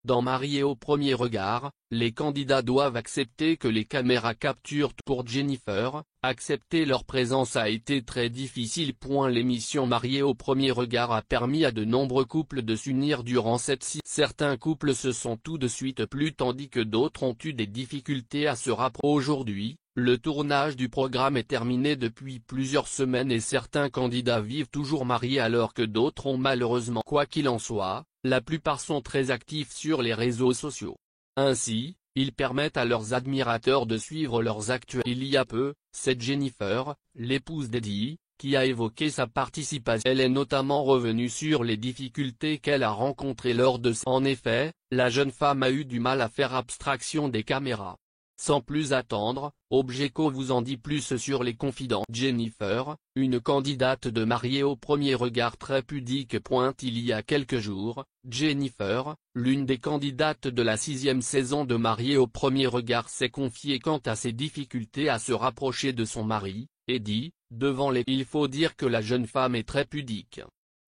Dans Mariés au premier regard, les candidats doivent accepter que les caméras capturent tout. Pour Jennifer, accepter leur présence a été très difficile. L'émission Mariés au premier regard a permis à de nombreux couples de s'unir durant cette saison. Certains couples se sont tout de suite plu tandis que d'autres ont eu des difficultés à se rapprocher. Aujourd'hui, le tournage du programme est terminé depuis plusieurs semaines et certains candidats vivent toujours mariés alors que d'autres ont malheureusement. Quoi qu'il en soit, la plupart sont très actifs sur les réseaux sociaux. Ainsi, ils permettent à leurs admirateurs de suivre leurs actuels. Il y a peu, c'est Jennifer, l'épouse d'Eddie, qui a évoqué sa participation. Elle est notamment revenue sur les difficultés qu'elle a rencontrées lors de sa. En effet, la jeune femme a eu du mal à faire abstraction des caméras. Sans plus attendre, Objeco vous en dit plus sur les confidents. Jennifer, une candidate de Mariés au premier regard très pudique. Il y a quelques jours, Jennifer, l'une des candidates de la 6e saison de Mariés au premier regard s'est confiée quant à ses difficultés à se rapprocher de son mari, Eddie, devant les. Il faut dire que la jeune femme est très pudique.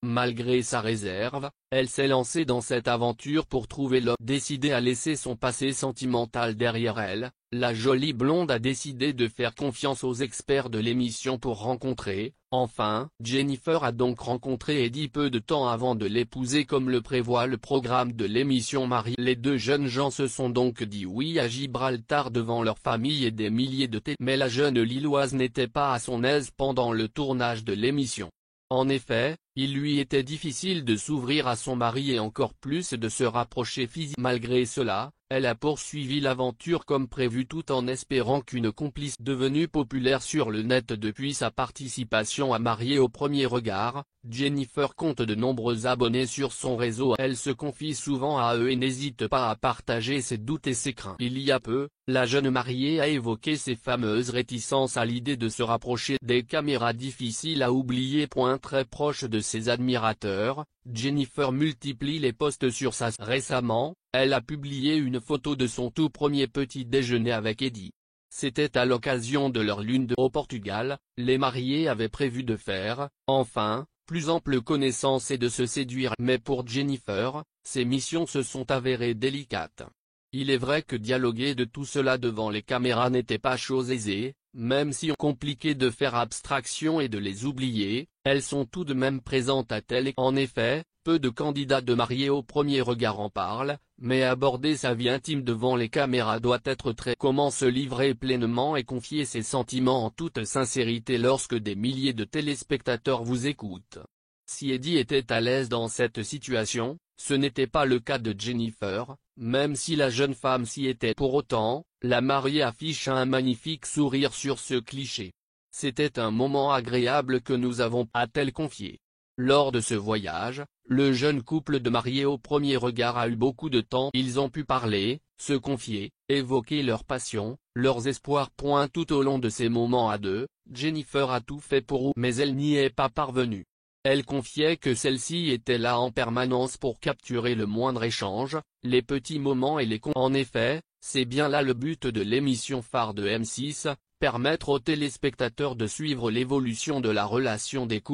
Malgré sa réserve, elle s'est lancée dans cette aventure pour trouver l'homme. Décidée à laisser son passé sentimental derrière elle, la jolie blonde a décidé de faire confiance aux experts de l'émission pour rencontrer. Enfin, Jennifer a donc rencontré Eddie peu de temps avant de l'épouser comme le prévoit le programme de l'émission Marie. Les deux jeunes gens se sont donc dit oui à Gibraltar devant leur famille et des milliers de téléspectateurs. Mais la jeune Lilloise n'était pas à son aise pendant le tournage de l'émission. En effet, il lui était difficile de s'ouvrir à son mari et encore plus de se rapprocher physiquement. Malgré cela, elle a poursuivi l'aventure comme prévu tout en espérant qu'une complice. Devenue populaire sur le net depuis sa participation à Mariés au premier regard, Jennifer compte de nombreux abonnés sur son réseau. Elle se confie souvent à eux et n'hésite pas à partager ses doutes et ses craintes. Il y a peu, la jeune mariée a évoqué ses fameuses réticences à l'idée de se rapprocher des caméras. Difficile à oublier. Très proche de ses admirateurs, Jennifer multiplie les posts sur sa. Récemment, elle a publié une photo de son tout premier petit déjeuner avec Eddie. C'était à l'occasion de leur lune de. Au Portugal, les mariés avaient prévu de faire, enfin, plus ample connaissance et de se séduire. Mais pour Jennifer, ces missions se sont avérées délicates. Il est vrai que dialoguer de tout cela devant les caméras n'était pas chose aisée, même si on compliqué de faire abstraction et de les oublier, elles sont tout de même présentes à tel et. En effet, peu de candidats de Mariés au premier regard en parlent, mais aborder sa vie intime devant les caméras doit être très. Comment se livrer pleinement et confier ses sentiments en toute sincérité lorsque des milliers de téléspectateurs vous écoutent. Si Eddie était à l'aise dans cette situation, ce n'était pas le cas de Jennifer, même si la jeune femme s'y était. Pour autant, la mariée affiche un magnifique sourire sur ce cliché. C'était un moment agréable que nous avons, a-t-elle confié. Lors de ce voyage, le jeune couple de Mariés au premier regard a eu beaucoup de temps. Ils ont pu parler, se confier, évoquer leur passion, leurs espoirs. Tout au long de ces moments à deux, Jennifer a tout fait pour eux, mais elle n'y est pas parvenue. Elle confiait que celle-ci était là en permanence pour capturer le moindre échange, les petits moments et les En effet, c'est bien là le but de l'émission phare de M6, permettre aux téléspectateurs de suivre l'évolution de la relation des couples.